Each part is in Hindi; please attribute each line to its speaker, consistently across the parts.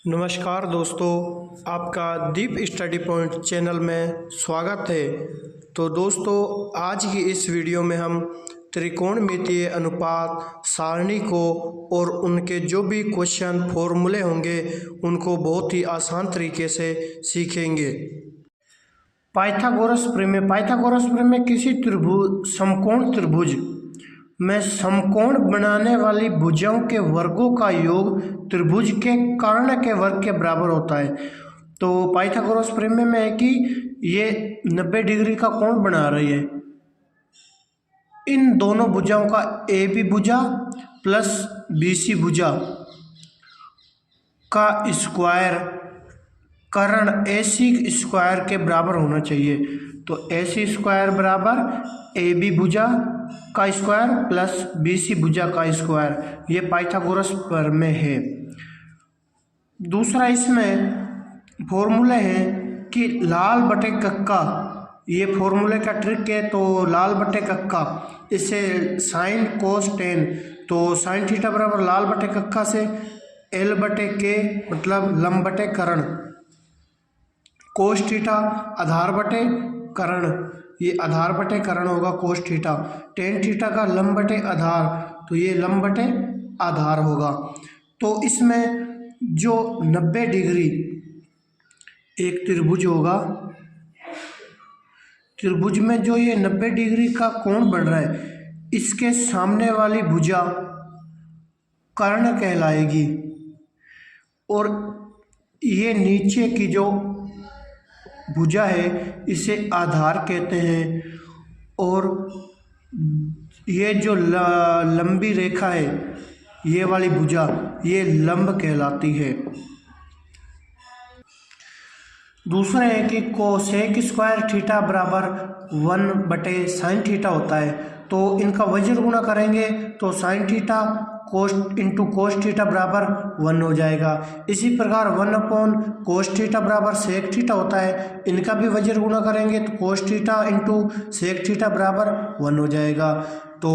Speaker 1: नमस्कार दोस्तों, आपका दीप स्टडी पॉइंट चैनल में स्वागत है। तो दोस्तों, आज की इस वीडियो में हम त्रिकोणमितीय अनुपात सारणी को और उनके जो भी क्वेश्चन फॉर्मूले होंगे उनको बहुत ही आसान तरीके से सीखेंगे। पाइथागोरस प्रमेय किसी समकोण त्रिभुज में समकोण बनाने वाली भुजाओं के वर्गों का योग त्रिभुज के कर्ण के वर्ग के बराबर होता है। तो पाइथागोरस प्रमेय में है कि ये 90 डिग्री का कोण बना रही है। इन दोनों भुजाओं का ए बी भुजा प्लस बी सी भुजा का स्क्वायर कर्ण ए सी स्क्वायर के बराबर होना चाहिए। तो ए सी स्क्वायर बराबर ए बी भुजा का स्क्वायर प्लस बी सी भुजा का स्क्वायर, ये पाइथागोरस प्रमेय है। दूसरा इसमें फॉर्मूले हैं कि लाल बटे कक्का, ये फॉर्मूले का ट्रिक है। तो लाल बटे कक्का, इससे साइन कोस टेन, तो साइन थीटा बराबर लाल बटे कक्का से एल बटे के मतलब लंब बटे कर्ण, कोस थीटा आधार बटे कर्ण, ये आधार बटे कर्ण होगा कोस थीटा, टेन थीटा का लंब बटे आधार, तो ये लंब बटे आधार होगा। तो इसमें जो 90 डिग्री एक त्रिभुज होगा, त्रिभुज में जो ये 90 डिग्री का कोण बन रहा है, इसके सामने वाली भुजा कर्ण कहलाएगी और ये नीचे की जो भुजा है इसे आधार कहते हैं और ये जो लंबी रेखा है ये वाली भुजा, ये लंब कहलाती है। दूसरा है कि कोसेक स्क्वायर थीटा बराबर 1 बटे साइन थीटा होता है। तो इनका वज्र गुणा करेंगे तो साइन थीटा कोस इंटू कोस थीटा बराबर 1 हो जाएगा। इसी प्रकार 1 अपॉन कोस थीटा बराबर सेक थीटा होता है, इनका भी वज्र गुणा करेंगे तो cos theta into sec theta बराबर 1 हो जाएगा। तो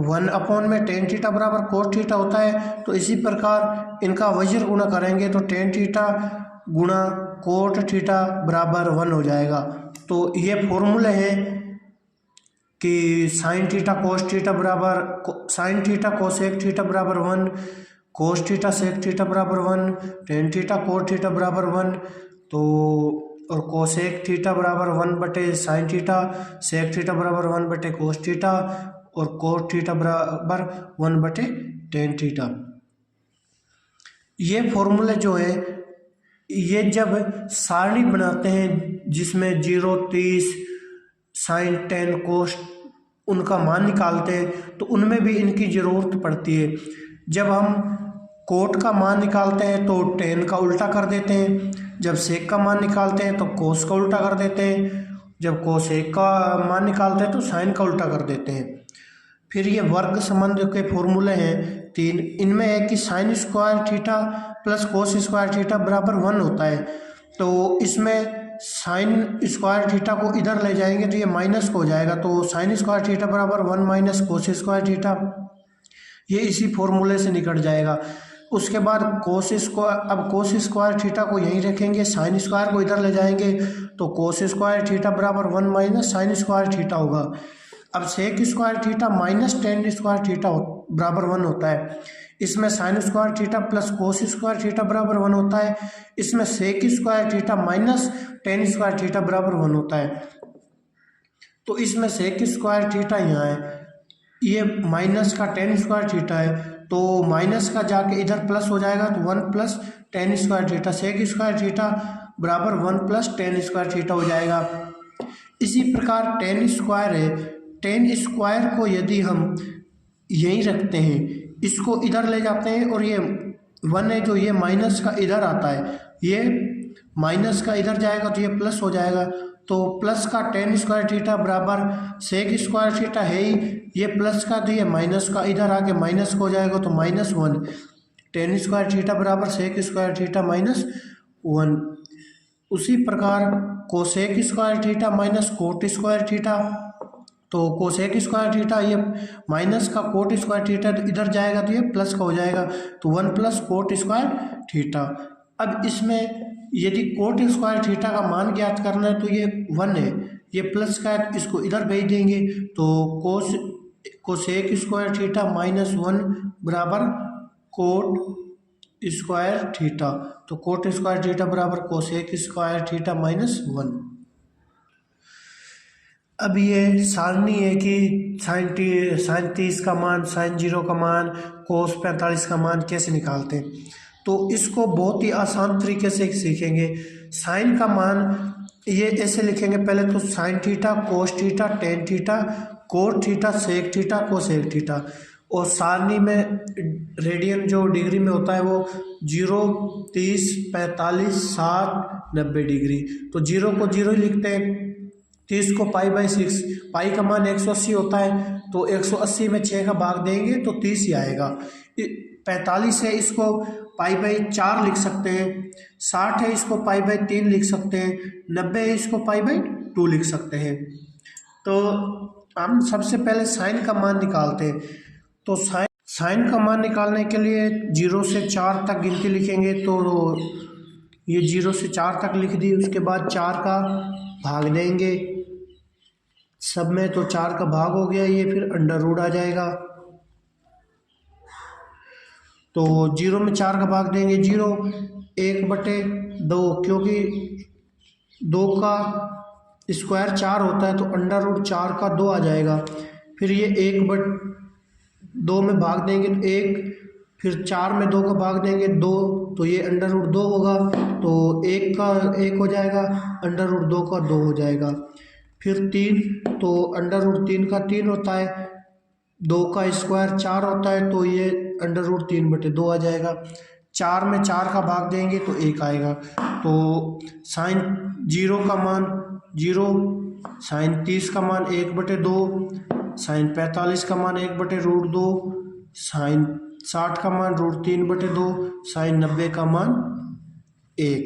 Speaker 1: 1 अपॉन में टेन थीटा बराबर कोस थीटा होता है, तो इसी प्रकार इनका वज्र गुणा करेंगे तो टेन थीटा गुणा कोट थीटा बराबर 1 हो जाएगा। तो ये फॉर्मूले हैं कि साइन थीटा कोस थीटा बराबर साइन थीटा कोसेक थीटा बराबर 1, कोस थीटा सेक थीटा बराबर 1, टेन थीटा कोट थीटा बराबर 1, तो और कोसेक थीटा बराबर 1 बटे साइन थीटा, सेक थीटा बराबर 1 बटे कोस थीटा और कोस थीटा बराबर 1 बटे टेन थीटा। ये फॉर्मूले जो है ये जब सारणी बनाते हैं जिसमें 0, 30, साइन, टेन, कोस उनका मान निकालते हैं तो उनमें भी इनकी ज़रूरत पड़ती है। जब हम कोट का मान निकालते हैं तो टेन का उल्टा कर देते हैं, जब सेक का मान निकालते हैं तो कोस का उल्टा कर देते हैं, जब कोसेक का मान निकालते हैं तो साइन का उल्टा कर देते हैं। फिर ये वर्ग संबंध के फॉर्मूले हैं 3, इनमें है कि sign square theta plus cos square theta बराबर 1 होता है। तो इसमें साइन स्क्वायर थीटा को इधर ले जाएंगे तो ये माइनस हो जाएगा, तो साइन स्क्वायर थीटा बराबर 1 माइनस कोस स्क्वायर थीटा, ये इसी फॉर्मूले से निकल जाएगा। उसके बाद कोस स्क्वायर थीटा को यहीं रखेंगे, साइन स्क्वायर को इधर ले जाएंगे तो कोस स्क्वायर थीटा बराबर 1 माइनस साइन स्क्वायर थीटा होगा। अब sec square theta minus tan square theta बराबर 1 होता है। इसमें sine square theta plus cos square theta बराबर 1 होता है। इसमें sec square theta minus tan square theta बराबर 1 होता है। तो इसमें सेक स्क्वायर थीटा यहाँ है, ये माइनस का टेन स्क्वायर थीटा है, तो माइनस का जाके इधर प्लस हो जाएगा तो 1 plus tan square theta, sec square theta बराबर 1 प्लस टेन स्क्वायर थीटा हो जाएगा। इसी प्रकार टेन स्क्वायर है, टेन स्क्वायर को यदि हम यहीं रखते हैं, इसको इधर ले जाते हैं और ये 1 है जो ये माइनस का इधर आता है, ये माइनस का इधर जाएगा तो ये प्लस हो जाएगा। तो प्लस का टेन स्क्वायर थीटा बराबर सेक स्क्वायर थीटा है ही, ये प्लस का तो ये माइनस का इधर आके माइनस हो जाएगा तो -1, टेन स्क्वायर थीटा बराबर सेक स्क्वायर थीटा -1। उसी प्रकार cosec square theta minus cot square theta, तो कोसेक स्क्वायर थीटा ये माइनस का कोट स्क्वायर थीटा इधर जाएगा तो ये प्लस का हो जाएगा, तो 1 प्लस कोट स्क्वायर थीटा। अब इसमें यदि कोट स्क्वायर थीटा का मान ज्ञात करना है तो ये 1 है, ये प्लस का है, इसको इधर भेज देंगे तो कोसेक स्क्वायर थीटा -1 बराबर कोट स्क्वायर थीटा। तो कोट स्क्वायर थीटा बराबर कोसेक स्क्वायर थीटा -1। अब ये सारणी है कि साइन 30 का मान, साइन 0 का मान, कोस 45 का मान कैसे निकालते हैं। तो इसको बहुत ही आसान तरीके से सीखेंगे। साइन का मान ये ऐसे लिखेंगे, पहले तो sine theta, cos theta, tan theta, cot theta, sec theta, cosec theta. और सारणी में रेडियन जो डिग्री में होता है वो 0, 30, 45, 60, 90 डिग्री। तो 0 को 0 ही लिखते हैं, 30 को π/6, पाई का मान 180 होता है तो 180 में 6 का भाग देंगे तो 30 ही आएगा। 45 है, इसको π/4 लिख सकते हैं। 60 है, इसको π/3 लिख सकते हैं। 90 है, इसको π/2 लिख सकते हैं। तो हम सबसे पहले साइन का मान निकालते हैं। तो साइन का मान निकालने के लिए 0 से 4 तक गिनती लिखेंगे। तो ये 0 से 4 तक लिख दी, उसके बाद 4 का भाग देंगे सब में, तो 4 का भाग हो गया, ये फिर अंडर रूट आ जाएगा। तो 0 में 4 का भाग देंगे 0, 1/2, क्योंकि 2 का स्क्वायर 4 होता है तो अंडर रूट 4 का 2 आ जाएगा। फिर ये 1/2 में भाग देंगे तो 1, फिर 4 में 2 का भाग देंगे 2, तो ये अंडर रूट 2 होगा। तो 1 का 1 हो जाएगा, अंडर रूट 2 का 2 हो जाएगा। फिर 3, तो अंडर रूट 3 का 3 होता है, 2 का स्क्वायर 4 होता है तो ये अंडर रूट 3/2 आ जाएगा। 4 में 4 का भाग देंगे तो 1 आएगा। तो साइन 0 का मान 0, साइन 30 का मान 1/2, साइन 45 का मान 1/√2, साइन 60 का मान √3/2, साइन 90 का मान 1।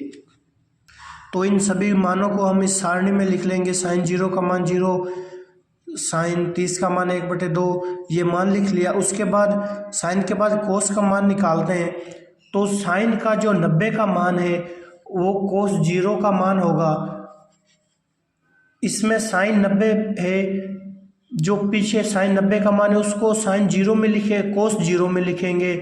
Speaker 1: तो इन सभी मानों को हम इस सारणी में लिख लेंगे। साइन 0 का मान 0, साइन 30 का मान 1/2, ये मान लिख लिया। उसके बाद साइन के बाद कोस का मान निकालते हैं। तो साइन का जो 90 का मान है वो कोस 0 का मान होगा। इसमें साइन 90 है, जो पीछे साइन 90 का मान है उसको साइन 0 में लिखे, कोस 0 में लिखेंगे।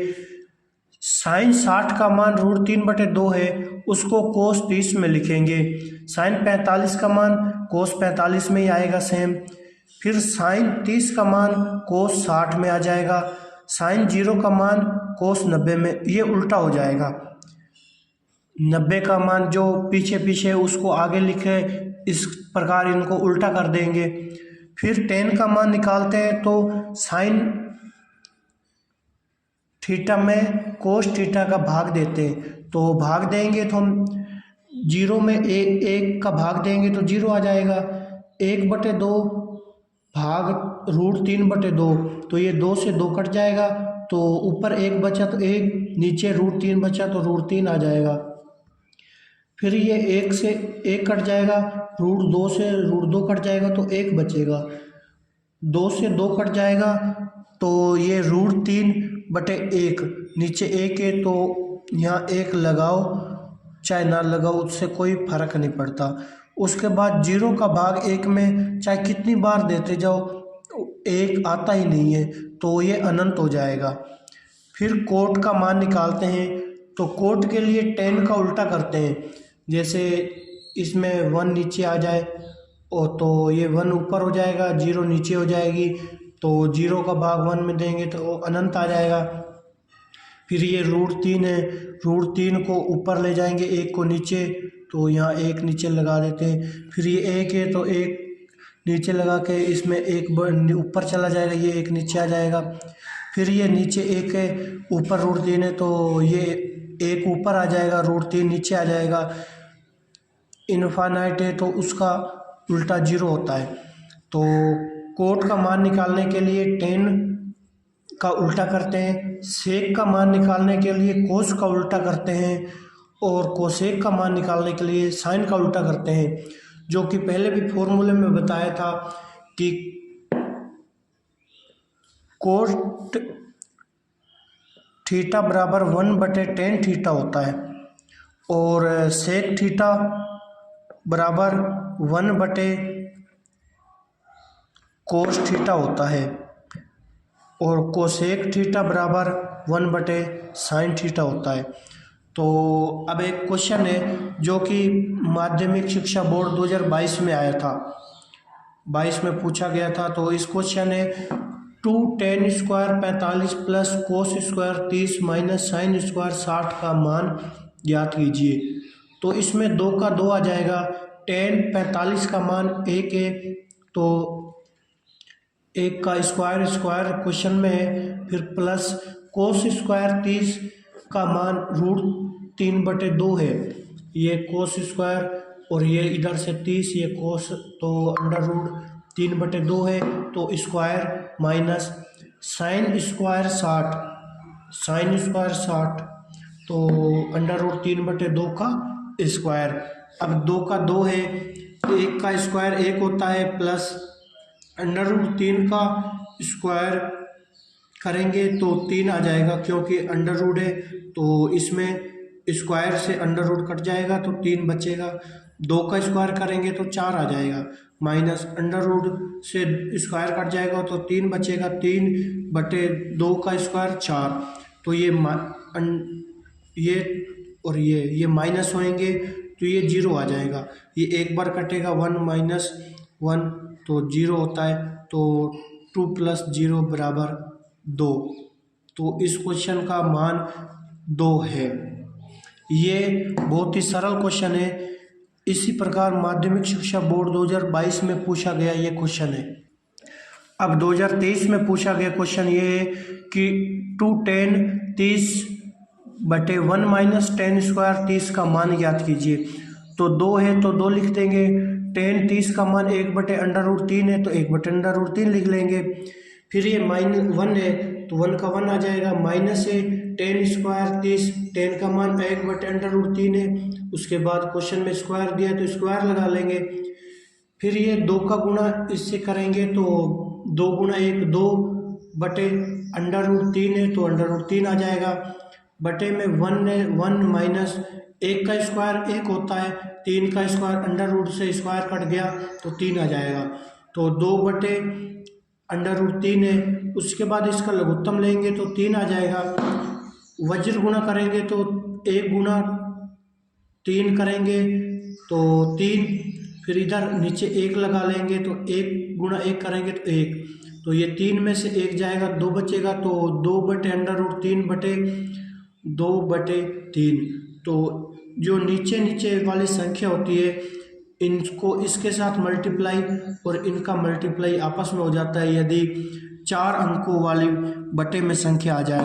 Speaker 1: साइन 60 का मान √3/2 है, उसको कोस 30 में लिखेंगे। साइन 45 का मान कोस 45 में ही आएगा सेम। फिर साइन 30 का मान कोस 60 में आ जाएगा। साइन 0 का मान कोस 90 में, ये उल्टा हो जाएगा। 90 का मान जो पीछे पीछे उसको आगे लिखे, इस प्रकार इनको उल्टा कर देंगे। फिर टेन का मान निकालते हैं तो साइन थीटा में कोस थीटा का भाग देते हैं। तो भाग देंगे तो हम 0 में 1 का भाग देंगे तो 0 आ जाएगा। 1/2 भाग √3/2, तो ये 2 से 2 कट जाएगा, तो ऊपर 1 बचा तो 1, नीचे √3 बचा तो √3 आ जाएगा। फिर ये 1 से 1 कट जाएगा, √2 से √2 कट जाएगा तो 1 बचेगा। 2 से 2 कट जाएगा तो ये √3/1, नीचे 1 है तो यहाँ 1 लगाओ चाहे ना लगाओ, उससे कोई फर्क नहीं पड़ता। उसके बाद 0 का भाग 1 में चाहे कितनी बार देते जाओ 1 आता ही नहीं है, तो ये अनंत हो जाएगा। फिर कोट का मान निकालते हैं। तो कोट के लिए टेन का उल्टा करते हैं। जैसे इसमें 1 नीचे आ जाए और तो ये 1 ऊपर हो जाएगा, 0 नीचे हो जाएगी, तो 0 का भाग 1 में देंगे तो अनंत आ जाएगा। फिर ये √3 है, √3 को ऊपर ले जाएंगे, 1 को नीचे, तो यहाँ 1 नीचे लगा देते हैं। फिर ये 1 है तो 1 नीचे लगा के इसमें 1 ऊपर चला जाएगा, ये 1 नीचे आ जाएगा। फिर ये नीचे 1 है, ऊपर √3 है तो ये 1 ऊपर आ जाएगा, √3 नीचे आ जाएगा। इनफाइनाइट है तो उसका उल्टा 0 होता है। तो कोट का मान निकालने के लिए टेन का उल्टा करते हैं, सेक का मान निकालने के लिए कोस का उल्टा करते हैं, और कोसेक का मान निकालने के लिए साइन का उल्टा करते हैं। जो कि पहले भी फॉर्मूले में बताया था कि कोट थीटा बराबर 1/tan थीटा होता है। और सेक थीटा बराबर 1/cos थीटा होता है और कोसेक थीटा बराबर 1/sin थीटा होता है। तो अब एक क्वेश्चन है जो कि माध्यमिक शिक्षा बोर्ड 2022 में आया था, 22 में पूछा गया था। तो इस क्वेश्चन है 2tan square 45 plus cos square 30 minus sine square 60 का मान ज्ञात कीजिए। तो इसमें 2 का 2 आ जाएगा, tan 45 का मान 1 है तो 1 का स्क्वायर स्क्वायर क्वेश्चन में है, फिर प्लस कोस स्क्वायर 30 का मान √3/2 है, ये कोस स्क्वायर और ये इधर से 30 ये कोस, तो √3/2 है तो स्क्वायर माइनस साइन स्क्वायर 60 तो √3/2 का स्क्वायर। अब 2 का 2 है, 1 का स्क्वायर 1 होता है प्लस √3 का स्क्वायर करेंगे तो 3 आ जाएगा, क्योंकि अंडर है तो इसमें स्क्वायर से अंडर कट जाएगा तो 3 बचेगा। 2 का स्क्वायर करेंगे तो 4 आ जाएगा, माइनस अंडर से स्क्वायर कट जाएगा तो 3 बचेगा, 3/2 का स्क्वायर 4। तो ये और ये माइनस होएंगे तो ये 0 आ जाएगा, ये एक बार कटेगा 1 माइनस 1 तो 0 होता है, तो 2 + 0 बराबर 2। तो इस क्वेश्चन का मान 2 है। ये बहुत ही सरल क्वेश्चन है। इसी प्रकार माध्यमिक शिक्षा बोर्ड 2022 में पूछा गया ये क्वेश्चन है। अब 2023 में पूछा गया क्वेश्चन ये है कि 2tan 30/1 माइनस tan स्क्वायर 30 का मान ज्ञात कीजिए। तो 2 है तो 2 लिख देंगे, tan 30 का मान 1/√3 है तो 1/√3 लिख लेंगे। फिर ये -1 है तो 1 का 1 आ जाएगा, माइनस है tan स्क्वायर 30, tan का मान 1/√3 है। उसके बाद क्वेश्चन में स्क्वायर दिया तो स्क्वायर लगा लेंगे। फिर ये 2 का गुणा इससे करेंगे तो 2 × 1 2/√3 है तो √3 आ जाएगा, बटे में 1 है 1 माइनस 1 का स्क्वायर 1 होता है, 3 का स्क्वायर अंडर से स्क्वायर कट गया तो 3 आ जाएगा, तो 2/√3 है। उसके बाद इसका लघुत्तम लेंगे तो 3 आ जाएगा, वज्र गुणा करेंगे तो 1 × 3 करेंगे तो 3, फिर इधर नीचे 1 लगा लेंगे तो 1 × 1 करेंगे तो 1, तो ये 3 में से 1 जाएगा 2 बचेगा, तो 2/√3/2/3। तो जो नीचे वाली संख्या होती है इनको इसके साथ मल्टीप्लाई और इनका मल्टीप्लाई आपस में हो जाता है, यदि 4 अंकों वाली बटे में संख्या आ जाए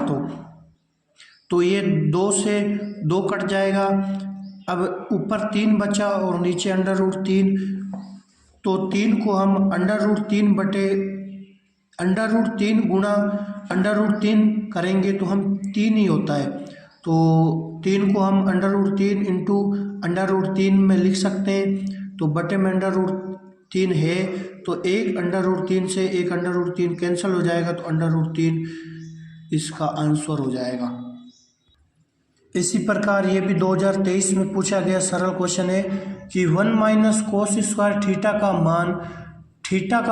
Speaker 1: तो ये 2 से 2 कट जाएगा। अब ऊपर 3 बचा और नीचे अंडर√3, तो 3 को हम अंडर√3 गुणा अंडर√3 करेंगे तो हम 3 ही होता है, तो 3 को हम अंडर√3 इंटू अंडर√3 में लिख सकते हैं, तो बटे में अंडर√3 है तो 1 अंडर√3 से 1 अंडर√3 कैंसिल हो जाएगा, तो अंडर√3 इसका आंसर हो जाएगा। इसी प्रकार ये भी 2023 में पूछा गया सरल क्वेश्चन है कि 1 माइनस कोस स्क्वायर थीटा का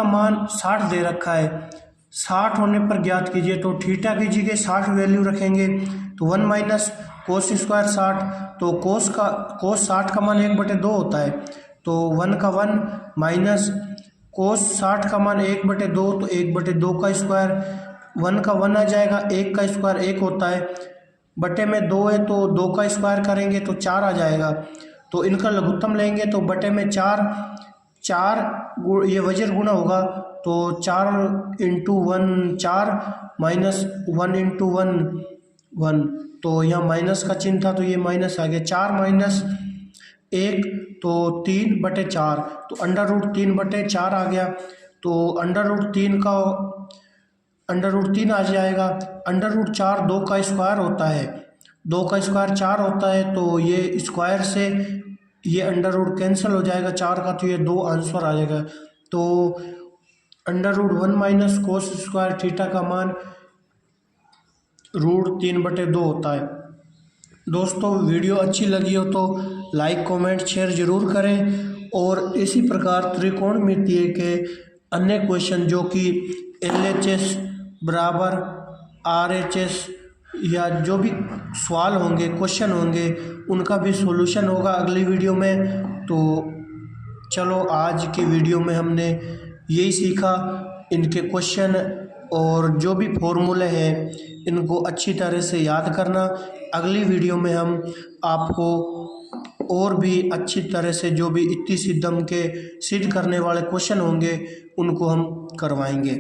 Speaker 1: मान 60 दे रखा है, 60 होने पर ज्ञात कीजिए। तो थीटा की जगह 60 वैल्यू रखेंगे तो 1 माइनस कोस स्क्वायर 60, तो कोस 60 का मान 1/2 होता है, तो 1 का 1 माइनस कोस 60 का मान 1/2 तो 1/2 का स्क्वायर, 1 का 1 आ जाएगा, 1 का स्क्वायर 1 होता है, बटे में 2 है तो 2 का स्क्वायर करेंगे तो 4 आ जाएगा, तो इनका लघुत्तम लेंगे तो बटे में 4 ये वज्र गुणा होगा तो 4 × 1 4 माइनस 1 × 1 1, तो यहाँ माइनस का चिन्ह था तो ये माइनस आ गया, 4 माइनस 1 तो 3/4, तो अंडर√3/4 आ गया, तो अंडर√3 आ जाएगा। अंडर√4 2 का स्क्वायर होता है, 2 का स्क्वायर 4 होता है, तो ये स्क्वायर से ये अंडर रूट कैंसिल हो जाएगा 4 का, तो ये 2 आंसर आ जाएगा। तो अंडर√1 माइनस कोस स्क्वायर थीटा का मान √3/2 होता है। दोस्तों वीडियो अच्छी लगी हो तो लाइक कमेंट शेयर ज़रूर करें और इसी प्रकार त्रिकोणमितीय के अन्य क्वेश्चन जो कि LHS बराबर RHS या जो भी सवाल होंगे क्वेश्चन होंगे उनका भी सॉल्यूशन होगा अगली वीडियो में। तो चलो आज की वीडियो में हमने यही सीखा, इनके क्वेश्चन और जो भी फॉर्मूले हैं इनको अच्छी तरह से याद करना। अगली वीडियो में हम आपको और भी अच्छी तरह से जो भी इत्ती सिद्धम के सिद्ध करने वाले क्वेश्चन होंगे उनको हम करवाएंगे।